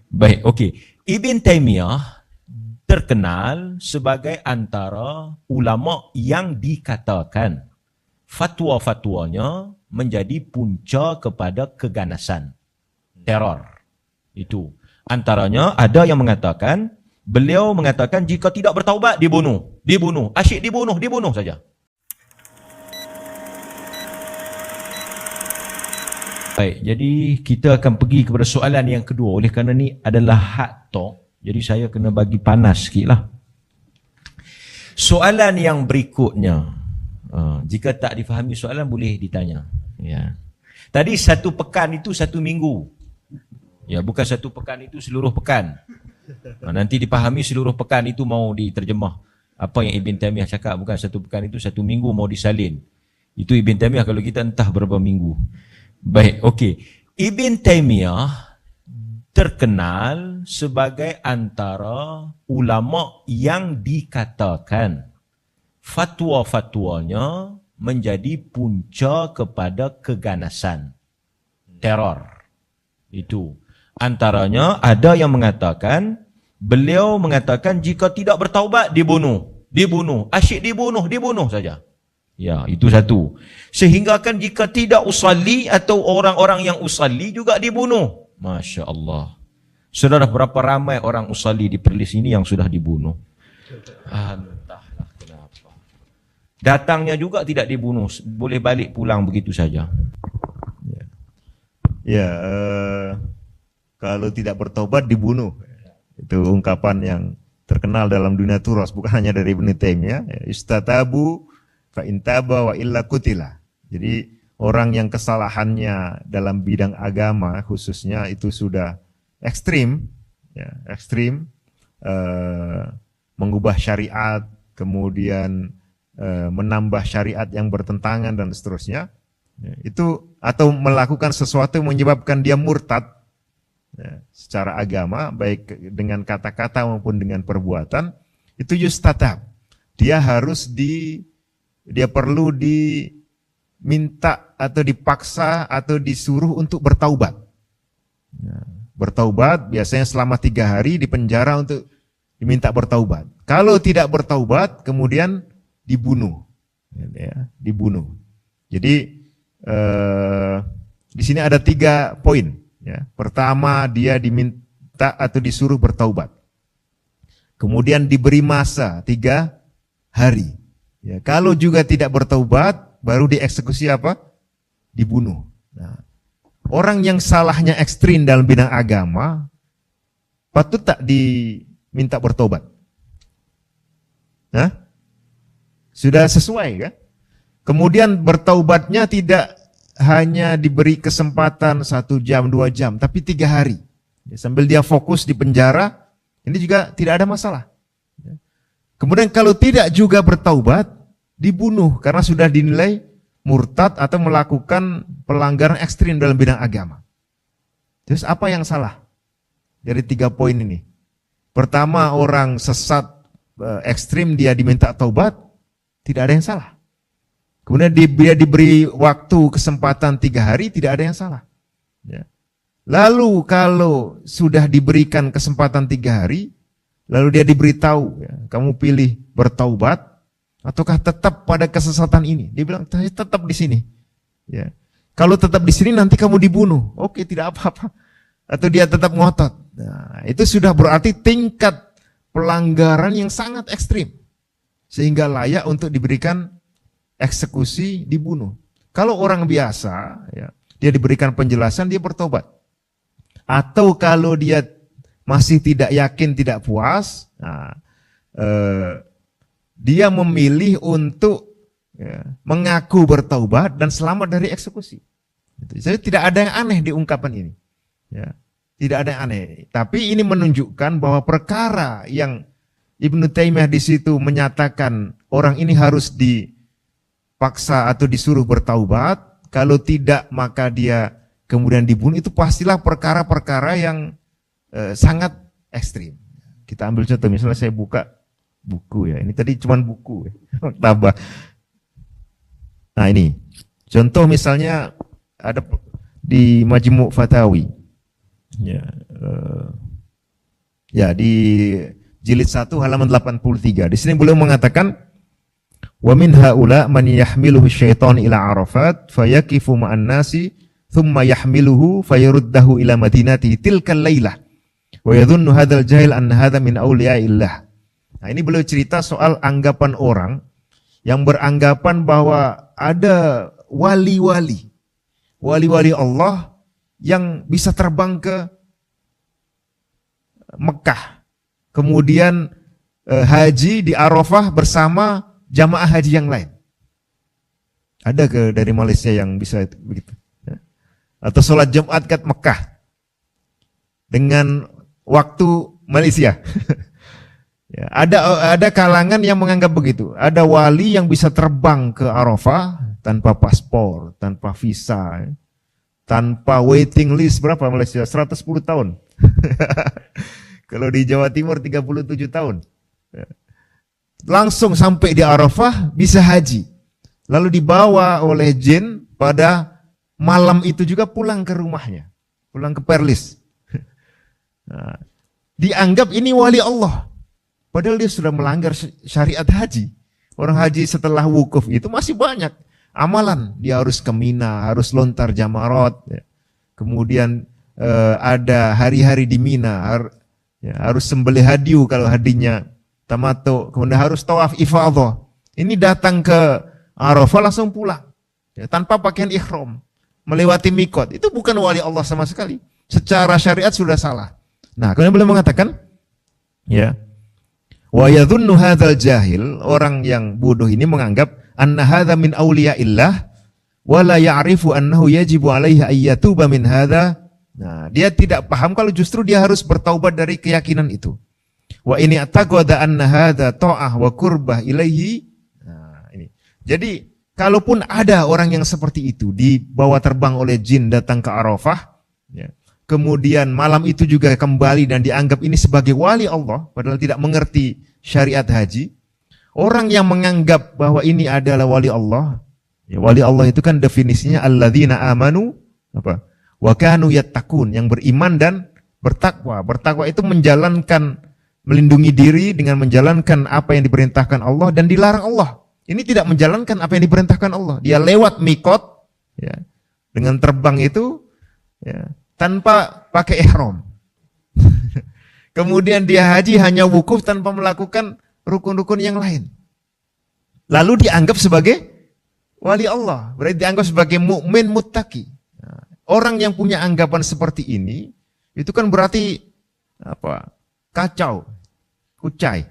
Baik, okey. Ibn Taymiyah terkenal sebagai antara ulama yang dikatakan fatwa-fatwanya menjadi punca kepada keganasan, teror. Itu. Antaranya ada yang mengatakan, beliau mengatakan jika tidak bertaubat dibunuh, dibunuh, asyik dibunuh, dibunuh saja. Baik, jadi kita akan pergi kepada soalan yang kedua. Oleh kerana ni adalah hard talk, jadi saya kena bagi panas sikit lah. Soalan yang berikutnya, jika tak difahami soalan boleh ditanya. Ya. Tadi satu pekan itu satu minggu. Ya, bukan satu pekan itu seluruh pekan. Nanti dipahami seluruh pekan itu mau diterjemah. Apa yang Ibn Taymiyah cakap, bukan satu pekan itu satu minggu mau disalin. Itu Ibn Taymiyah, kalau kita entah berapa minggu. Baik, okey. Ibn Taymiyah terkenal sebagai antara ulama yang dikatakan fatwa-fatwanya menjadi punca kepada keganasan, teror. Itu. Antaranya ada yang mengatakan, beliau mengatakan jika tidak bertaubat dibunuh, dibunuh, asyik dibunuh, dibunuh saja. Ya, itu satu. Sehingga kan jika tidak usalli atau orang-orang yang usalli juga dibunuh. Masya Allah. Saudara, berapa ramai orang usalli di Perlis ini yang sudah dibunuh? Entahlah kenapa. Datangnya juga tidak dibunuh, boleh balik pulang begitu saja. Ya, kalau tidak bertobat dibunuh. Itu ungkapan yang terkenal dalam dunia turas, bukan hanya dari Ibn Taymiyah. Istatabu fa intaba wa illa kutila. Jadi orang yang kesalahannya dalam bidang agama khususnya itu sudah ekstrim, ya, ekstrim, mengubah syariat, kemudian menambah syariat yang bertentangan dan seterusnya, ya, itu atau melakukan sesuatu yang menyebabkan dia murtad, ya, secara agama, baik dengan kata-kata maupun dengan perbuatan, itu yustatab. Dia harus dia perlu diminta atau dipaksa atau disuruh untuk bertaubat. Ya, bertaubat biasanya selama 3 hari di penjara untuk diminta bertaubat. Kalau tidak bertaubat kemudian dibunuh. Ya, dibunuh. Jadi di sini ada 3 poin. Ya. Pertama, dia diminta atau disuruh bertaubat. Kemudian diberi masa 3 hari. Ya, kalau juga tidak bertaubat, baru dieksekusi apa? Dibunuh. Nah, orang yang salahnya ekstrim dalam bidang agama, patut tak diminta bertobat? Nah, sudah sesuai kan? Kemudian bertaubatnya tidak hanya diberi kesempatan 1 jam, 2 jam, tapi 3 hari. Ya, sambil dia fokus di penjara, ini juga tidak ada masalah. Ya. Kemudian kalau tidak juga bertaubat, dibunuh karena sudah dinilai murtad atau melakukan pelanggaran ekstrim dalam bidang agama. Terus apa yang salah dari 3 poin ini? Pertama, orang sesat ekstrim dia diminta taubat, tidak ada yang salah. Kemudian dia diberi waktu kesempatan 3 hari, tidak ada yang salah. Ya. Lalu kalau sudah diberikan kesempatan 3 hari, lalu dia diberitahu, ya, kamu pilih bertaubat ataukah tetap pada kesesatan ini? Dia bilang tetap di sini. Ya. Kalau tetap di sini nanti kamu dibunuh. Oke, tidak apa-apa. Atau dia tetap ngotot. Nah, itu sudah berarti tingkat pelanggaran yang sangat ekstrim sehingga layak untuk diberikan eksekusi, dibunuh. Kalau orang biasa, ya, dia diberikan penjelasan, dia bertobat. Atau kalau dia masih tidak yakin, tidak puas, nah, dia memilih untuk, ya, mengaku bertaubat dan selamat dari eksekusi. Jadi tidak ada yang aneh di ungkapan ini. Ya, tidak ada yang aneh. Tapi ini menunjukkan bahwa perkara yang Ibnu Taimiyah di situ menyatakan orang ini harus dipaksa atau disuruh bertaubat, kalau tidak maka dia kemudian dibunuh, itu pastilah perkara-perkara yang sangat ekstrim. Kita ambil contoh, misalnya saya buka buku, ya, ini tadi cuma buku, ya, tambah. Nah ini contoh misalnya ada di Majmu' Fatawi, ya, Ya, di jilid 1 halaman 83. Di sini beliau mengatakan, wa min haula man yahmiluhu syaitan ila Arafat fayakifu ma'an nasi thumma yahmiluhu fayaruddahu ila madinati tilkal lailah wa yadhunnu hadzal jahil anna hadza min awliyaillah. Nah, ini beliau cerita soal anggapan orang yang beranggapan bahwa ada wali-wali Allah yang bisa terbang ke Mekah, kemudian haji di Arafah bersama jamaah haji yang lain. Ada dari Malaysia yang bisa begitu? Atau sholat Jumat ke Mekah dengan waktu Malaysia. Ya, ada kalangan yang menganggap begitu. Ada wali yang bisa terbang ke Arafah tanpa paspor, tanpa visa, tanpa waiting list. Berapa Malaysia? 110 tahun. Kalau di Jawa Timur 37 tahun. Langsung sampai di Arafah bisa haji. Lalu dibawa oleh jin pada malam itu juga pulang ke rumahnya. Pulang ke Perlis. Nah, dianggap ini wali Allah. Padahal dia sudah melanggar syariat haji. Orang haji setelah wukuf itu masih banyak amalan. Dia harus ke Mina, harus lontar jamarot. Kemudian ada hari-hari di Mina. Harus sembelih hadiu kalau hadinya tamattu. Kemudian harus tawaf ifadah. Ini datang ke Arafah langsung pulang. Tanpa pakaian ihram. Melewati mikot. Itu bukan wali Allah sama sekali. Secara syariat sudah salah. Nah, kemudian beliau mengatakan, ya, wa yadhunnu hadzal jahil, orang yang bodoh ini menganggap anna hadza min auliyaillah wa la ya'rifu annahu yajibu alaihi ayyatuba min hadza. Nah, dia tidak paham kalau justru dia harus bertaubat dari keyakinan itu. Wa ini ataqada anna hadza ta'ah wa qurbah ilaihi. Nah, ini. Jadi, kalaupun ada orang yang seperti itu dibawa terbang oleh jin datang ke Arafah, ya, kemudian malam itu juga kembali dan dianggap ini sebagai wali Allah, padahal tidak mengerti syariat haji. Orang yang menganggap bahwa ini adalah wali Allah, ya, wali Allah itu kan definisinya alladzina amanu apa? Wa kanu yattaqun, yang beriman dan bertakwa. Bertakwa itu menjalankan, melindungi diri dengan menjalankan apa yang diperintahkan Allah dan dilarang Allah. Ini tidak menjalankan apa yang diperintahkan Allah. Dia lewat mikot, ya, dengan terbang itu, ya, tanpa pakai ihram. Kemudian dia haji hanya wukuf tanpa melakukan rukun-rukun yang lain. Lalu dianggap sebagai wali Allah. Berarti dianggap sebagai mukmin muttaqi. Orang yang punya anggapan seperti ini, itu kan berarti apa? Kacau, kucai.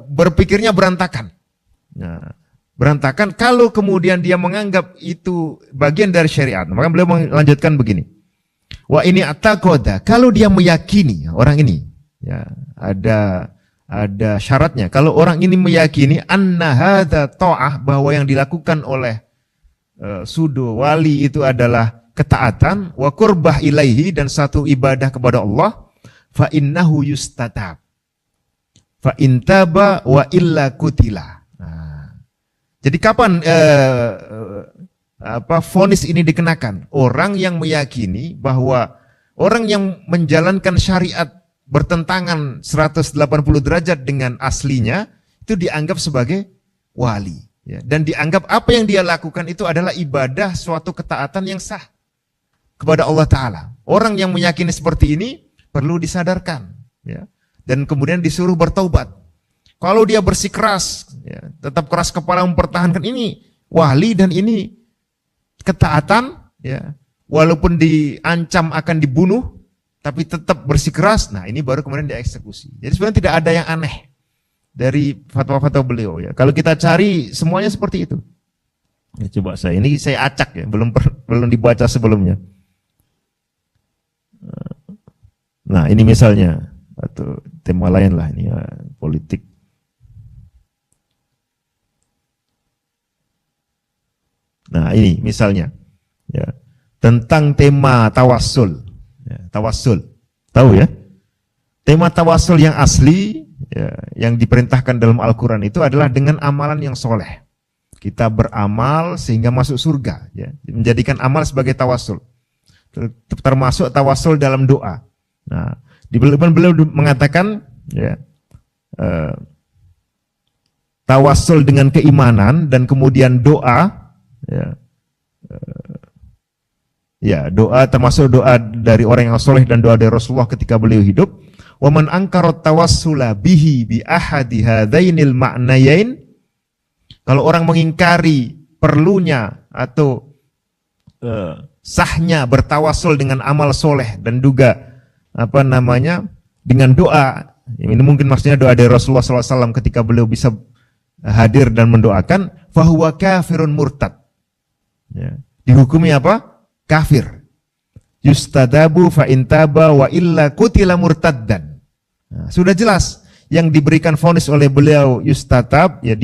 Berpikirnya berantakan. Nah, berantakan kalau kemudian dia menganggap itu bagian dari syariat. Maka beliau melanjutkan begini. Wa ini ataqada, kalau dia meyakini orang ini, ya, ada syaratnya. Kalau orang ini meyakini anna hadza ta'ah, bahwa yang dilakukan oleh sudo wali itu adalah ketaatan, wa qurbah ilaihi, dan satu ibadah kepada Allah, fa innahu yustatab. Fa intaba wa illa kutila. Nah, jadi kapan vonis ini dikenakan? Orang yang meyakini bahwa orang yang menjalankan syariat bertentangan 180 derajat dengan aslinya itu dianggap sebagai wali, ya, dan dianggap apa yang dia lakukan itu adalah ibadah, suatu ketaatan yang sah kepada Allah Ta'ala. Orang yang meyakini seperti ini perlu disadarkan, ya, dan kemudian disuruh bertaubat. Kalau dia bersikeras, ya, tetap keras kepala mempertahankan ini wali dan ini ketaatan, ya, walaupun diancam akan dibunuh, tapi tetap bersikeras, nah ini baru kemudian dieksekusi. Jadi sebenarnya tidak ada yang aneh dari fatwa-fatwa beliau, ya. Kalau kita cari semuanya seperti itu. Ya, coba saya acak, ya, belum dibaca sebelumnya. Nah, ini misalnya atau tema lain lah ini, ya, politik. Nah, ini misalnya, ya, tentang tema tawassul. Ya, tawassul, tahu ya? Tema tawassul yang asli, ya, yang diperintahkan dalam Al-Quran itu adalah dengan amalan yang soleh. Kita beramal sehingga masuk surga, ya. Menjadikan amal sebagai tawassul. Termasuk tawassul dalam doa. Nah, Beliau mengatakan ya, tawassul dengan keimanan dan kemudian doa, ya, doa termasuk doa dari orang yang soleh dan doa dari Rasulullah ketika beliau hidup. Wa man angkara tawassula bihi bi ahadi hadainil ma'nayain, kalau orang mengingkari perlunya atau sahnya bertawassul dengan amal soleh dan juga dengan doa, ini mungkin maksudnya doa dari Rasulullah SAW ketika beliau bisa hadir dan mendoakan, fahuwa kafirun murtad, ya, dihukumi apa? Kafir. Yustadabu fa intaba wa illa kutila murtaddan. Nah, sudah jelas yang diberikan vonis oleh beliau yustatab, ya,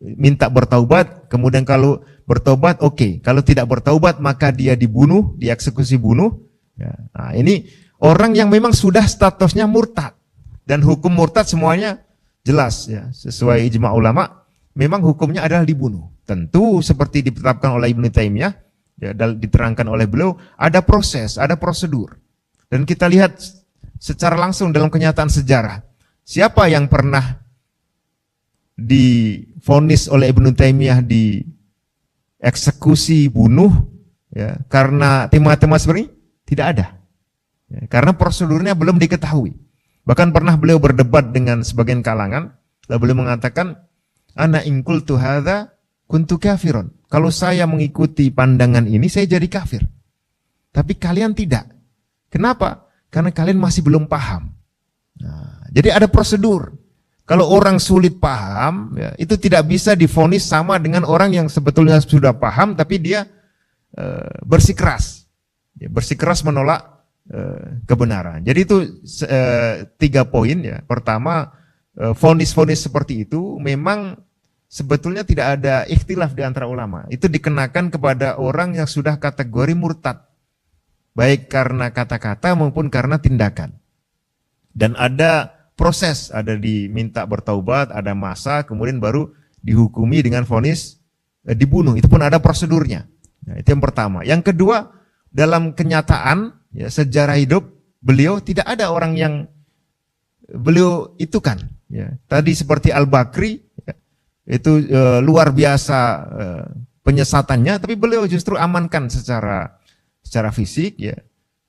minta bertaubat, kemudian kalau bertaubat oke, kalau tidak bertaubat maka dia dibunuh, dieksekusi bunuh. Ya. Nah, ini orang yang memang sudah statusnya murtad, dan hukum murtad semuanya jelas, ya, sesuai ijma ulama, memang hukumnya adalah dibunuh. Tentu seperti ditetapkan oleh Ibnu Taimiyah, ya, diterangkan oleh beliau, ada proses, ada prosedur, dan kita lihat secara langsung dalam kenyataan sejarah, siapa yang pernah divonis oleh Ibnu Taimiyah dieksekusi bunuh, ya, karena tema-tema seperti ini? Tidak ada, ya, karena prosedurnya belum diketahui. Bahkan pernah beliau berdebat dengan sebagian kalangan, lalu beliau mengatakan, ana in qultu hadza kuntu kafirun, kalau saya mengikuti pandangan ini saya jadi kafir, tapi kalian tidak. Kenapa? Karena kalian masih belum paham. Nah, jadi ada prosedur. Kalau orang sulit paham, ya, itu tidak bisa divonis sama dengan orang yang sebetulnya sudah paham, tapi dia bersikeras, ya, bersikeras menolak kebenaran. Jadi itu 3 poin, ya. Pertama, vonis-vonis seperti itu memang sebetulnya tidak ada ikhtilaf di antara ulama. Itu dikenakan kepada orang yang sudah kategori murtad, baik karena kata-kata maupun karena tindakan. Dan ada proses, ada diminta bertaubat, ada masa, kemudian baru dihukumi dengan vonis dibunuh. Itu pun ada prosedurnya. Nah, itu yang pertama. Yang kedua, dalam kenyataan, ya, sejarah hidup beliau tidak ada orang yang beliau itu kan. Ya. Tadi seperti Al-Bakri, ya, itu luar biasa penyesatannya, tapi beliau justru amankan secara fisik, ya,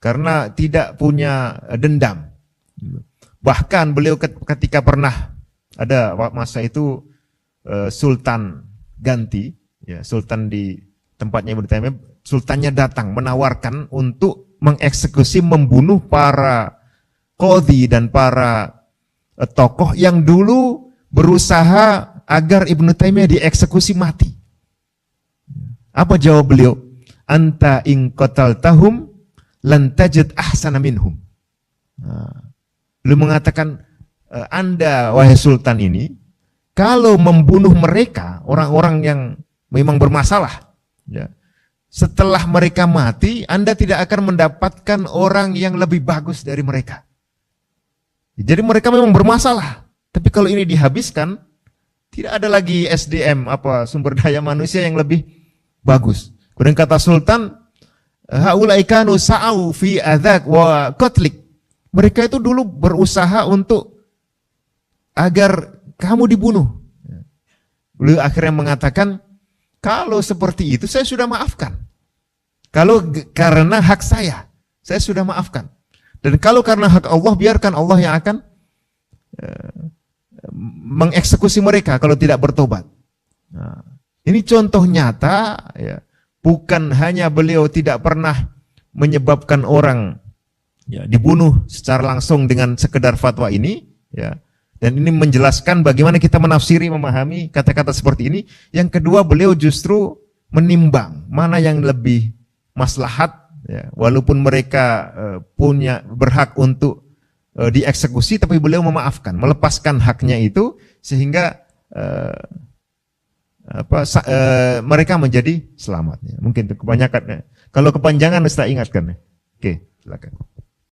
karena tidak punya dendam. Bahkan beliau ketika pernah ada masa itu Sultan ganti, ya, Sultan di tempatnya Ibnu Taimiyah, sultannya datang menawarkan untuk mengeksekusi, membunuh para qadhi dan para tokoh yang dulu berusaha agar Ibnu Taimiyah dieksekusi mati. Apa jawab beliau? Anta in qataltahum lan tajid ahsana minhum. Beliau mengatakan, Anda wahai sultan ini, kalau membunuh mereka, orang-orang yang memang bermasalah, ya, setelah mereka mati, Anda tidak akan mendapatkan orang yang lebih bagus dari mereka. Jadi mereka memang bermasalah, tapi kalau ini dihabiskan, tidak ada lagi SDM, sumber daya manusia yang lebih bagus. Kemudian kata sultan, haulai kanu sa'au fi adzak wa qatlik. Mereka itu dulu berusaha untuk agar kamu dibunuh. Beliau akhirnya mengatakan, kalau seperti itu saya sudah maafkan. Kalau karena hak saya sudah maafkan. Dan kalau karena hak Allah, biarkan Allah yang akan mengeksekusi mereka kalau tidak bertobat. Nah, ini contoh nyata, ya, bukan hanya beliau tidak pernah menyebabkan orang, ya, dibunuh secara langsung dengan sekedar fatwa ini, ya. Dan ini menjelaskan bagaimana kita menafsiri, memahami kata-kata seperti ini. Yang kedua, beliau justru menimbang mana yang lebih maslahat, ya, walaupun mereka punya berhak untuk dieksekusi, tapi beliau memaafkan, melepaskan haknya itu sehingga mereka menjadi selamat. Ya. Mungkin itu kebanyakan. Ya. Kalau kepanjangan saya ingatkan. Ya. Oke, silakan.